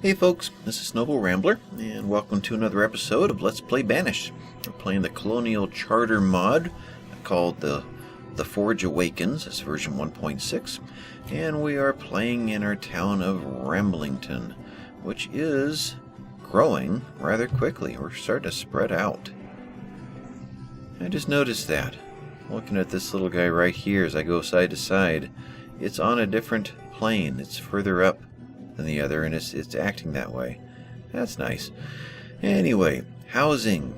Hey folks, this is Noble Rambler, and welcome to another episode of Let's Play Banished. We're playing the Colonial Charter mod called the Forge Awakens. It's version 1.6, and we are playing in our town of Ramblington, which is growing rather quickly. We're starting to spread out. I just noticed that. Looking at this little guy right here as I go side to side, it's on a different plane. It's further up than the other, and it's acting that way. That's nice. Anyway, housing.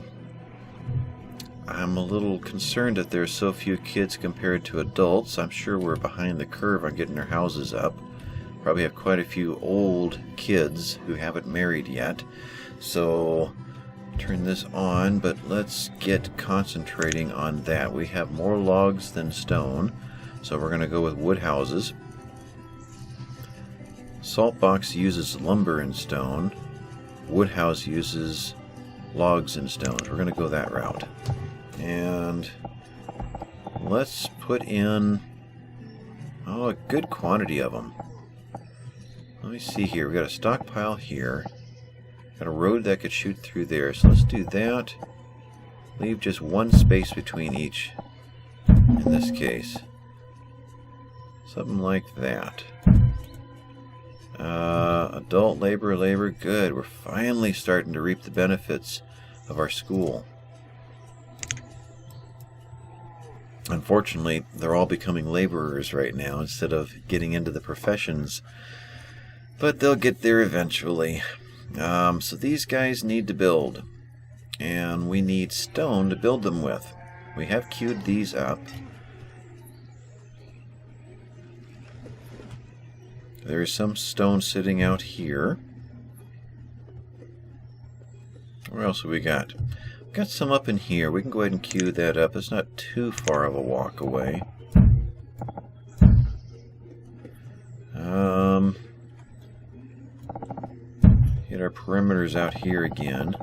I'm a little concerned that there's so few kids compared to adults. I'm sure we're behind the curve on getting our houses up. Probably have quite a few old kids who haven't married yet. So turn this on, but let's get concentrating on that. We have more logs than stone, so we're going to go with wood houses. Saltbox uses lumber and stone. Woodhouse uses logs and stones. We're going to go that route. And let's put in a good quantity of them. Let me see here. We've got a stockpile here. Got a road that could shoot through there. So let's do that. Leave just one space between each in this case. Something like that. Adult labor, good. We're finally starting to reap the benefits of our school. Unfortunately, they're all becoming laborers right now instead of getting into the professions. But they'll get there eventually. So these guys need to build. And we need stone to build them with. We have queued these up. There's some stone sitting out here. Where else have we got? We've got some up in here. We can go ahead and queue that up. It's not too far of a walk away. Get our perimeters out here again.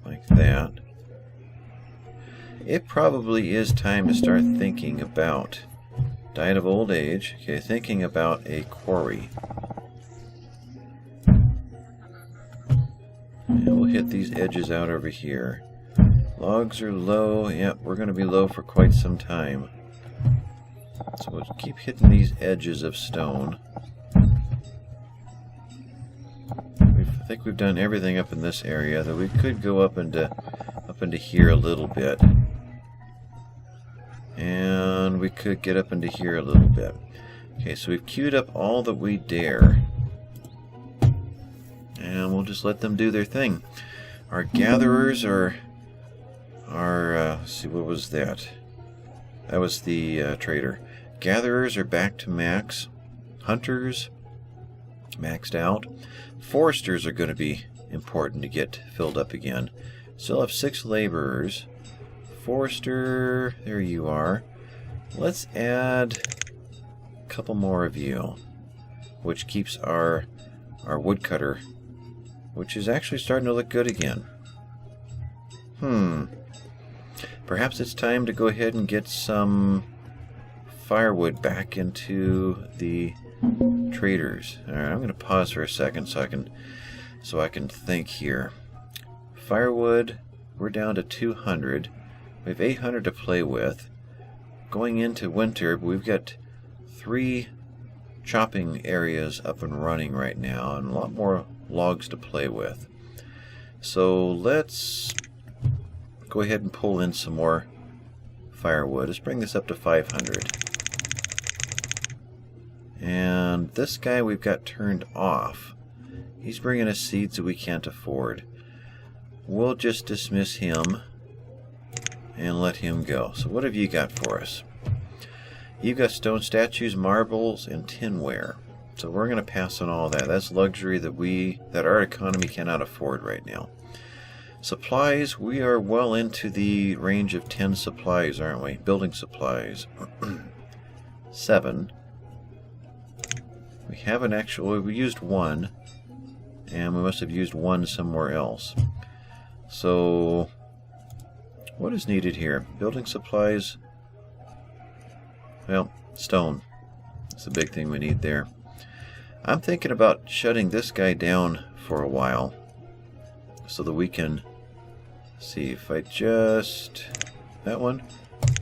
Like that. It probably is time to start thinking about... Died of old age. Okay, thinking about a quarry. And we'll hit these edges out over here. Logs are low. Yep, we're going to be low for quite some time. So we'll keep hitting these edges of stone. I think we've done everything up in this area, though we could go up into here a little bit. And we could get up into here a little bit. Okay, so we've queued up all that we dare. And we'll just let them do their thing. Our gatherers are let's see, what was that? That was the trader. Gatherers are back to max. Hunters, maxed out. Foresters are going to be important to get filled up again. Still have 6 laborers. Forester, there you are. Let's add a couple more of you, which keeps our woodcutter, which is actually starting to look good again. Perhaps it's time to go ahead and get some firewood back into the traders. Alright, I'm going to pause for a second so I can think here. Firewood, we're down to 200. We have 800 to play with. Going into winter, we've got 3 chopping areas up and running right now, and a lot more logs to play with. So let's go ahead and pull in some more firewood. Let's bring this up to 500. And this guy we've got turned off. He's bringing us seeds that we can't afford. We'll just dismiss him and let him go. So what have you got for us? You've got stone statues, marbles, and tinware. So we're going to pass on all that. That's luxury that our economy cannot afford right now. Supplies, we are well into the range of 10 supplies, aren't we? Building supplies. 7. We haven't actually, we used 1, and we must have used 1 somewhere else. So what is needed here? Building supplies. Well, stone. That's the big thing we need there. I'm thinking about shutting this guy down for a while so that we can see if I just that one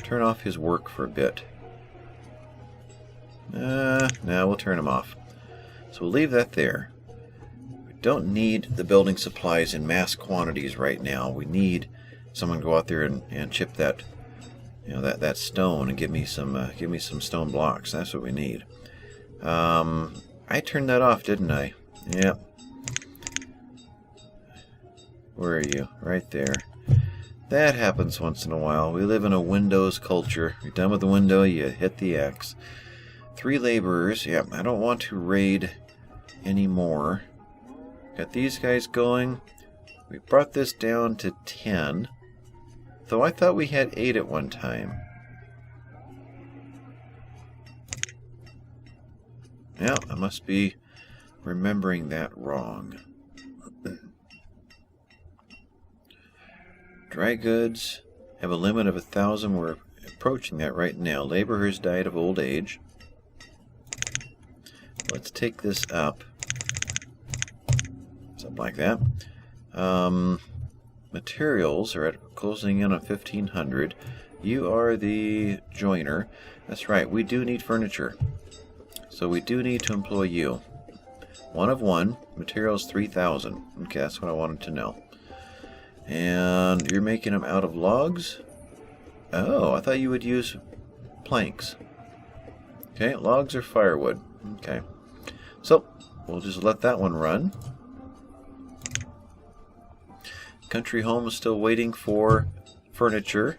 turn off his work for a bit. Now we'll turn him off. So we'll leave that there. We don't need the building supplies in mass quantities right now. We need someone to go out there and chip that, that stone and give me some stone blocks. That's what we need. I turned that off, didn't I? Yep. Where are you? Right there. That happens once in a while. We live in a Windows culture. You're done with the window, you hit the X. 3 laborers. Yeah, I don't want to raid anymore. Got these guys going. We brought this down to 10. Though I thought we had 8 at one time. Yeah, I must be remembering that wrong. Dry goods have a limit of 1,000. We're approaching that right now. Labor has died of old age. Let's take this up. Something like that. Materials are closing in on 1,500. You are the joiner. That's right, we do need furniture. So we do need to employ you. 1 of 1. Materials 3,000. Okay, that's what I wanted to know. And you're making them out of logs? Oh, I thought you would use planks. Okay, logs or firewood. Okay. So, we'll just let that one run. Country Home is still waiting for furniture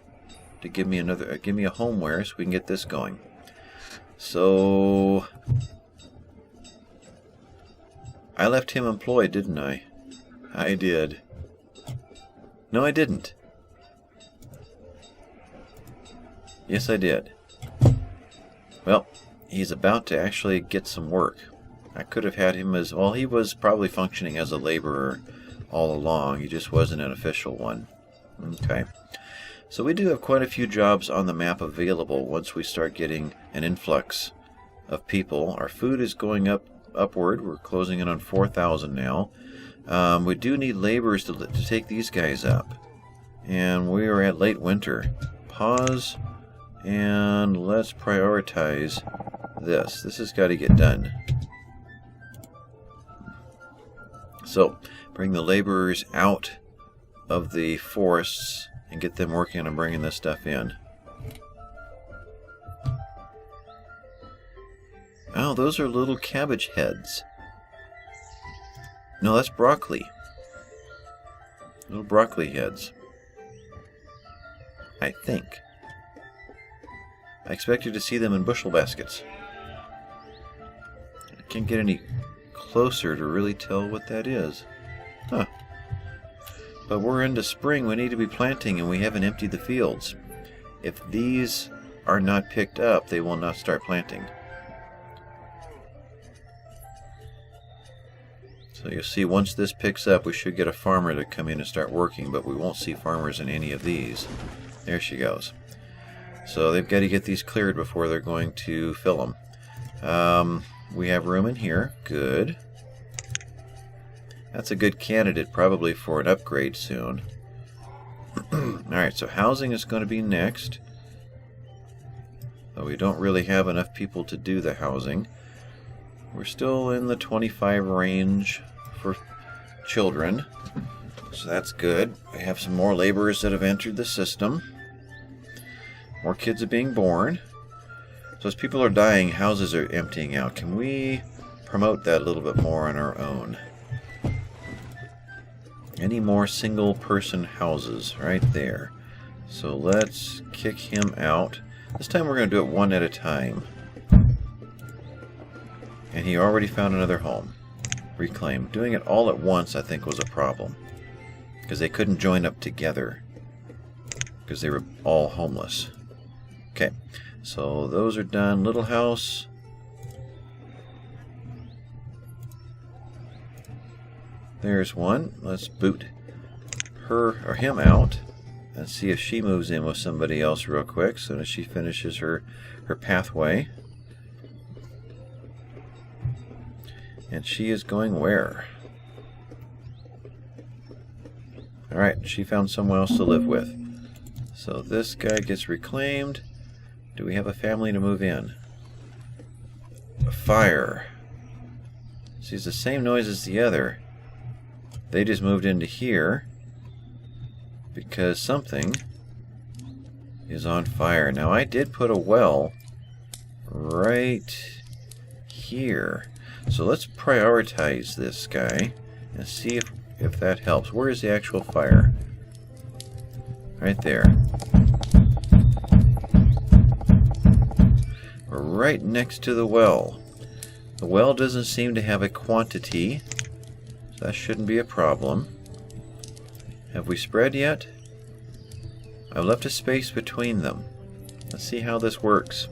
to give me a homeware so we can get this going. So I left him employed, didn't I? I did. No, I didn't. Yes, I did. Well, he's about to actually get some work. I could have had him as... Well, he was probably functioning as a laborer all along. He just wasn't an official one. Okay. So we do have quite a few jobs on the map available once we start getting an influx of people. Our food is going upward. We're closing in on 4,000 now. We do need laborers to take these guys up. And we are at late winter. Pause. And let's prioritize this. This has got to get done. So, bring the laborers out of the forests and get them working on bringing this stuff in. Oh, those are little cabbage heads. No, that's broccoli. Little broccoli heads. I think. I expected to see them in bushel baskets. I can't get any closer to really tell what that is. Huh. But we're into spring. We need to be planting, and we haven't emptied the fields. If these are not picked up, they will not start planting. So you'll see once this picks up, we should get a farmer to come in and start working, but we won't see farmers in any of these. There she goes. So they've got to get these cleared before they're going to fill them. We have room in here. Good. That's a good candidate probably for an upgrade soon. Alright, so housing is going to be next. But we don't really have enough people to do the housing. We're still in the 25 range for children. So that's good. We have some more laborers that have entered the system. More kids are being born. So as people are dying, houses are emptying out. Can we promote that a little bit more on our own? Any more single person houses right there. So let's kick him out. This time we're going to do it one at a time. And he already found another home. Reclaim. Doing it all at once I think was a problem. Because they couldn't join up together. Because they were all homeless. Okay. So those are done. Little house. There's one. Let's boot her or him out. And see if she moves in with somebody else real quick. So that she finishes her pathway. And she is going where? Alright, she found someone else to live with. So this guy gets reclaimed. Do we have a family to move in? A fire. See, it's the same noise as the other. They just moved into here because something is on fire. Now, I did put a well right here. So let's prioritize this guy and see if that helps. Where is the actual fire? Right there. We're right next to the well. The well doesn't seem to have a quantity, so that shouldn't be a problem. Have we spread yet? I've left a space between them. Let's see how this works.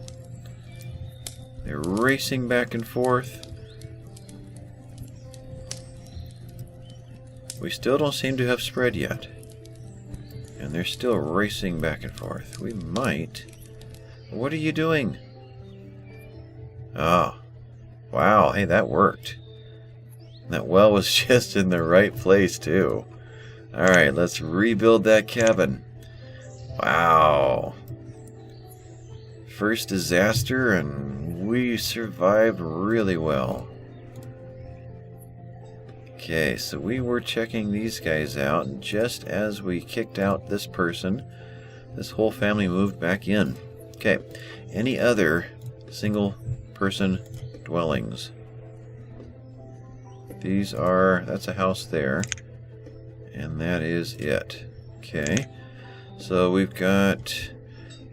They're racing back and forth. We still don't seem to have spread yet. And they're still racing back and forth. We might... What are you doing? Ah. Wow, hey, that worked. That well was just in the right place, too. Alright, let's rebuild that cabin. Wow. First disaster, and we survived really well. Okay, so we were checking these guys out, and just as we kicked out this person, this whole family moved back in. Okay, any other single-person dwellings? These are, that's a house there, and that is it. Okay, so we've got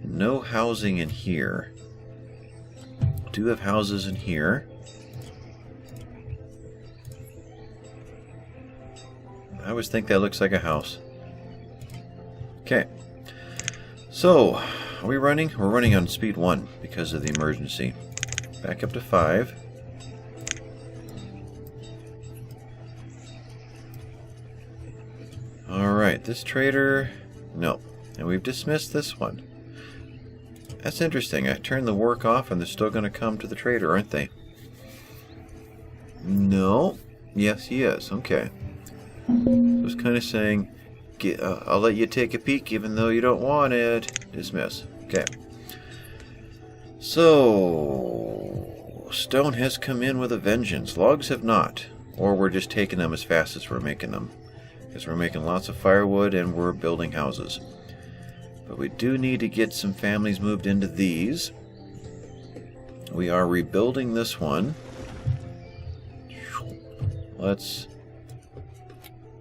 no housing in here. We do have houses in here. I always think that looks like a house. Okay, so are we running? We're running on speed 1 because of the emergency. Back up to 5. Alright, this trader, no. And we've dismissed this one. That's interesting. I turned the work off and they're still going to come to the trader, aren't they? No. Yes, he is. Okay. So it's kind of saying, I'll let you take a peek even though you don't want it. Dismiss. Okay. So, stone has come in with a vengeance. Logs have not. Or we're just taking them as fast as we're making them. Because we're making lots of firewood and we're building houses. But we do need to get some families moved into these. We are rebuilding this one. Let's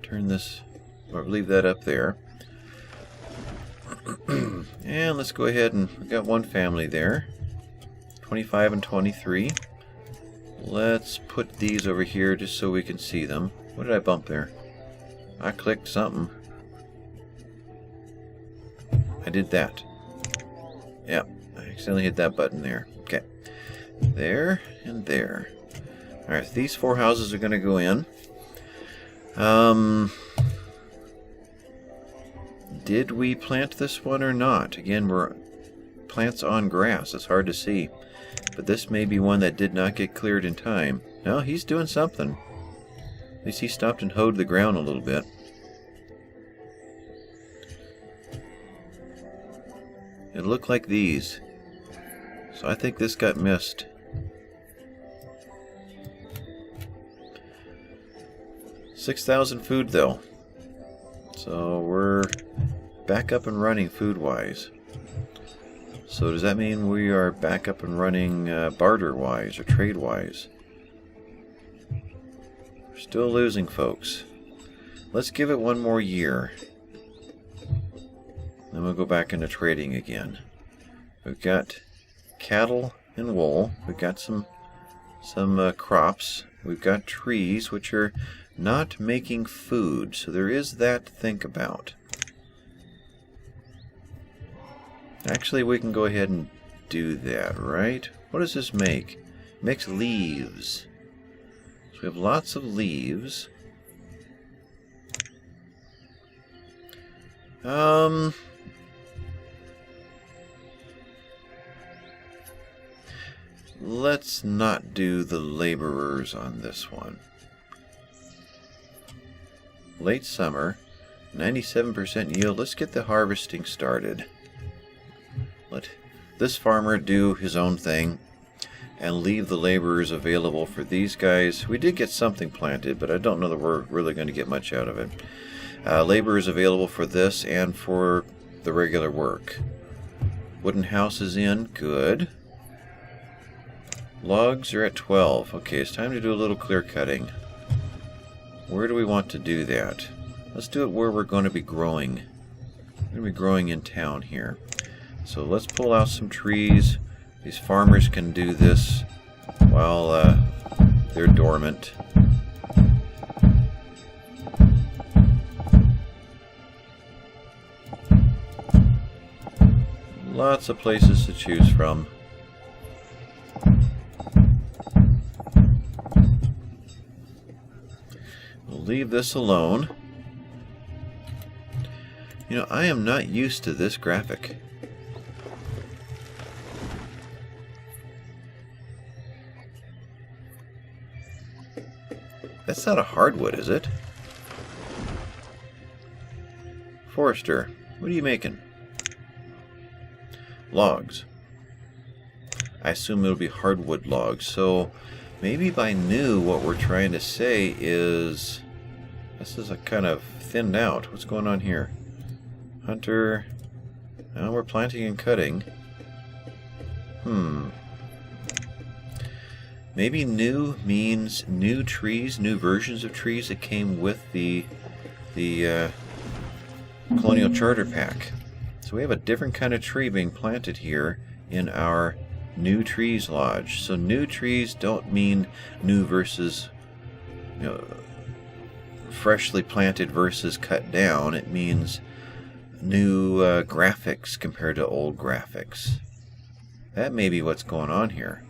turn this, or leave that up there. And let's go ahead and, we've got one family there. 25 and 23. Let's put these over here just so we can see them. What did I bump there? I clicked something. I did that. Yep, I accidentally hit that button there. Okay. There and there. Alright, so these 4 houses are going to go in. Did we plant this one or not? Again, we're plants on grass. It's hard to see. But this may be one that did not get cleared in time. No, he's doing something. At least he stopped and hoed the ground a little bit. It looked like these. So I think this got missed. $6,000 food though. So we're back up and running food-wise. So does that mean we are back up and running barter-wise or trade-wise? We're still losing, folks. Let's give it one more year. Then we'll go back into trading again. We've got cattle and wool. We've got some crops. We've got trees, which are not making food. So there is that to think about. Actually, we can go ahead and do that, right? What does this make? It makes leaves. So we have lots of leaves. Let's not do the laborers on this one. Late summer, 97% yield. Let's get the harvesting started. Let this farmer do his own thing and leave the laborers available for these guys. We did get something planted, but I don't know that we're really going to get much out of it. Laborers available for this and for the regular work. Wooden house is in. Good. Logs are at 12. Okay, it's time to do a little clear cutting. Where do we want to do that? Let's do it where we're going to be growing. We're going to be growing in town here. So let's pull out some trees. These farmers can do this while they're dormant. Lots of places to choose from. We'll leave this alone. You know, I am not used to this graphic. That's not a hardwood, is it? Forester, what are you making? Logs. I assume it'll be hardwood logs, so maybe by new what we're trying to say is this is a kind of thinned out. What's going on here? Hunter. Now we're planting and cutting. Maybe new means new trees, new versions of trees that came with the Colonial Charter pack. So we have a different kind of tree being planted here in our New Trees Lodge. So new trees don't mean new versus, you know, freshly planted versus cut down. It means new graphics compared to old graphics. That may be what's going on here.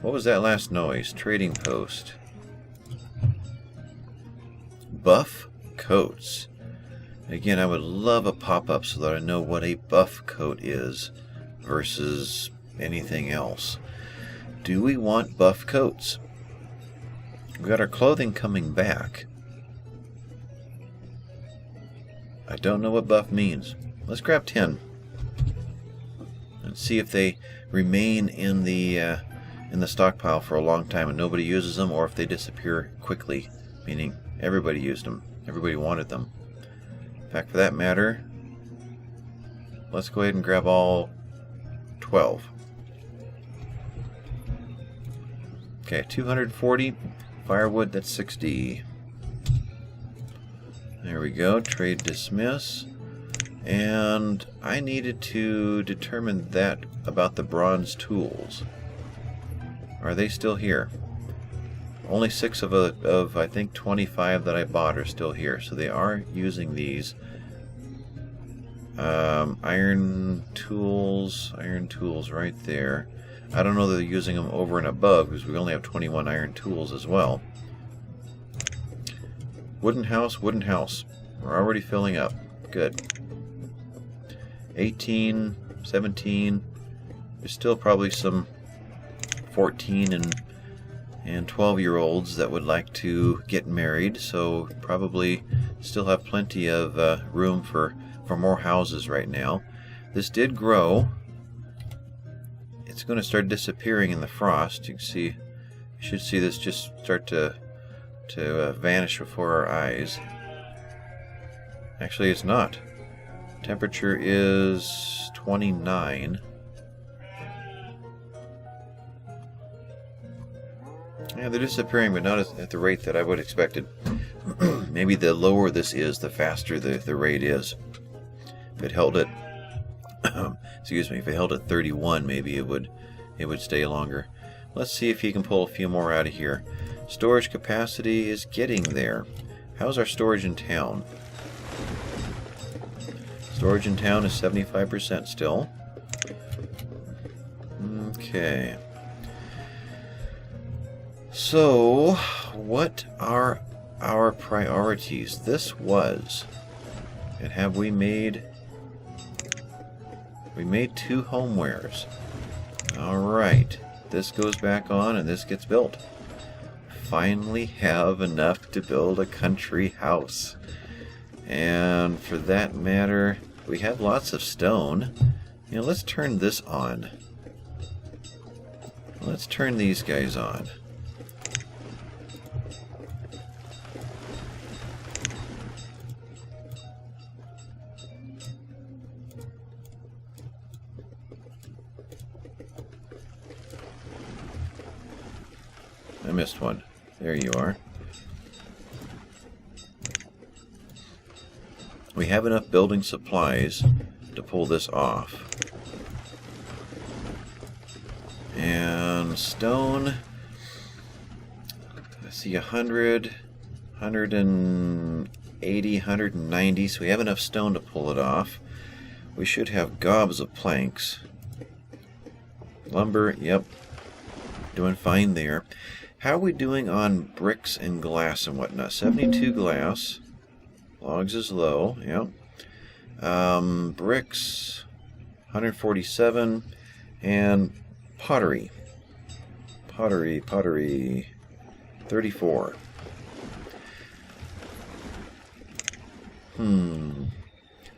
What was that last noise? Trading post. Buff coats. Again, I would love a pop-up so that I know what a buff coat is versus anything else. Do we want buff coats? We've got our clothing coming back. I don't know what buff means. Let's grab 10 and see if they remain in the stockpile for a long time and nobody uses them, or if they disappear quickly, meaning everybody used them, everybody wanted them. In fact, for that matter, let's go ahead and grab all 12. Okay, 240 firewood, that's 60. There we go, trade dismiss. And I needed to determine that about the bronze tools. Are they still here? Only 6 of I think 25 that I bought are still here, so they are using these. Iron tools right there. I don't know that they're using them over and above because we only have 21 iron tools as well. Wooden house. We're already filling up. Good. 18, 17. There's still probably some 14 and 12-year-olds that would like to get married, so probably still have plenty of room for more houses right now. This did grow. It's going to start disappearing in the frost. You can see, you should see this just start to vanish before our eyes. Actually, it's not. Temperature is 29. Yeah, they're disappearing, but not at the rate that I would have expected. Maybe the lower this is, the faster the rate is. If it held at, excuse me, if it held at 31, maybe it would stay longer. Let's see if he can pull a few more out of here. Storage capacity is getting there. How's our storage in town? Storage in town is 75% still. Okay. So, what are our priorities? This was, and have we made 2 homewares. Alright, this goes back on and this gets built. Finally have enough to build a country house. And for that matter, we have lots of stone. You know, let's turn this on. Let's turn these guys on. I missed one. There you are. We have enough building supplies to pull this off. And stone, I see 100, 180, 190, so we have enough stone to pull it off. We should have gobs of planks. Lumber, yep, doing fine there. How are we doing on bricks and glass and whatnot? 72 glass. Logs is low, yep. Bricks, 147. And pottery. Pottery, 34.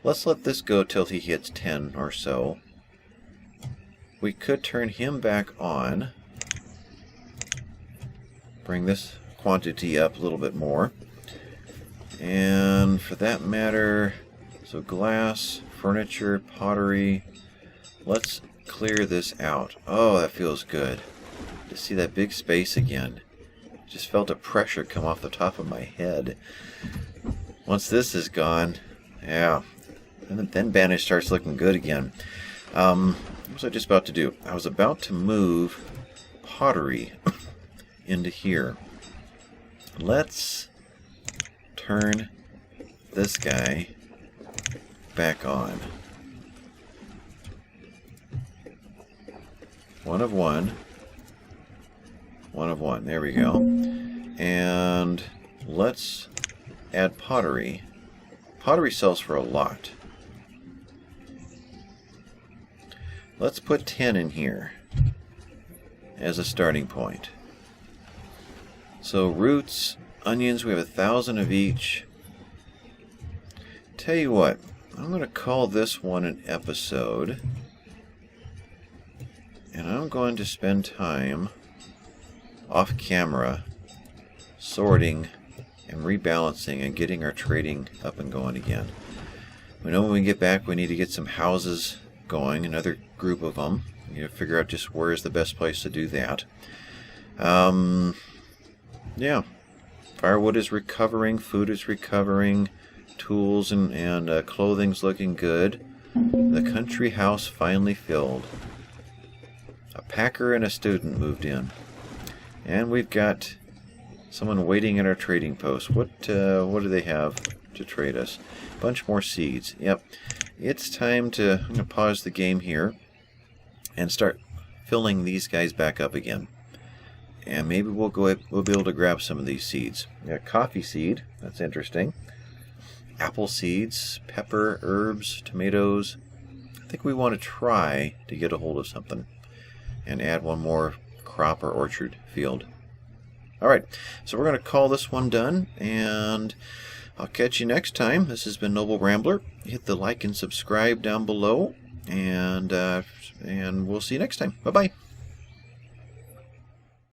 Let's let this go till he hits 10 or so. We could turn him back on. Bring this quantity up a little bit more. And for that matter, so glass, furniture, pottery. Let's clear this out. Oh, that feels good. To see that big space again. Just felt a pressure come off the top of my head. Once this is gone, yeah. And then Banished starts looking good again. What was I just about to do? I was about to move pottery into here. Let's turn this guy back on. One of one. One of one. There we go. And let's add pottery. Pottery sells for a lot. Let's put 10 in here as a starting point. So roots, onions, we have 1,000 of each. Tell you what, I'm going to call this one an episode. And I'm going to spend time off camera sorting and rebalancing and getting our trading up and going again. We know when we get back we need to get some houses going, another group of them. We need to figure out just where is the best place to do that. Yeah, firewood is recovering, food is recovering, tools and clothing's looking good. The country house finally filled. A packer and a student moved in. And we've got someone waiting at our trading post. What do they have to trade us? A bunch more seeds. Yep. It's time to, I'm going to pause the game here and start filling these guys back up again. And maybe we'll be able to grab some of these seeds. We got coffee seed. That's interesting. Apple seeds, pepper, herbs, tomatoes. I think we want to try to get a hold of something and add one more crop or orchard field. Alright, so we're going to call this one done, and I'll catch you next time. This has been Noble Rambler. Hit the like and subscribe down below, and we'll see you next time. Bye-bye.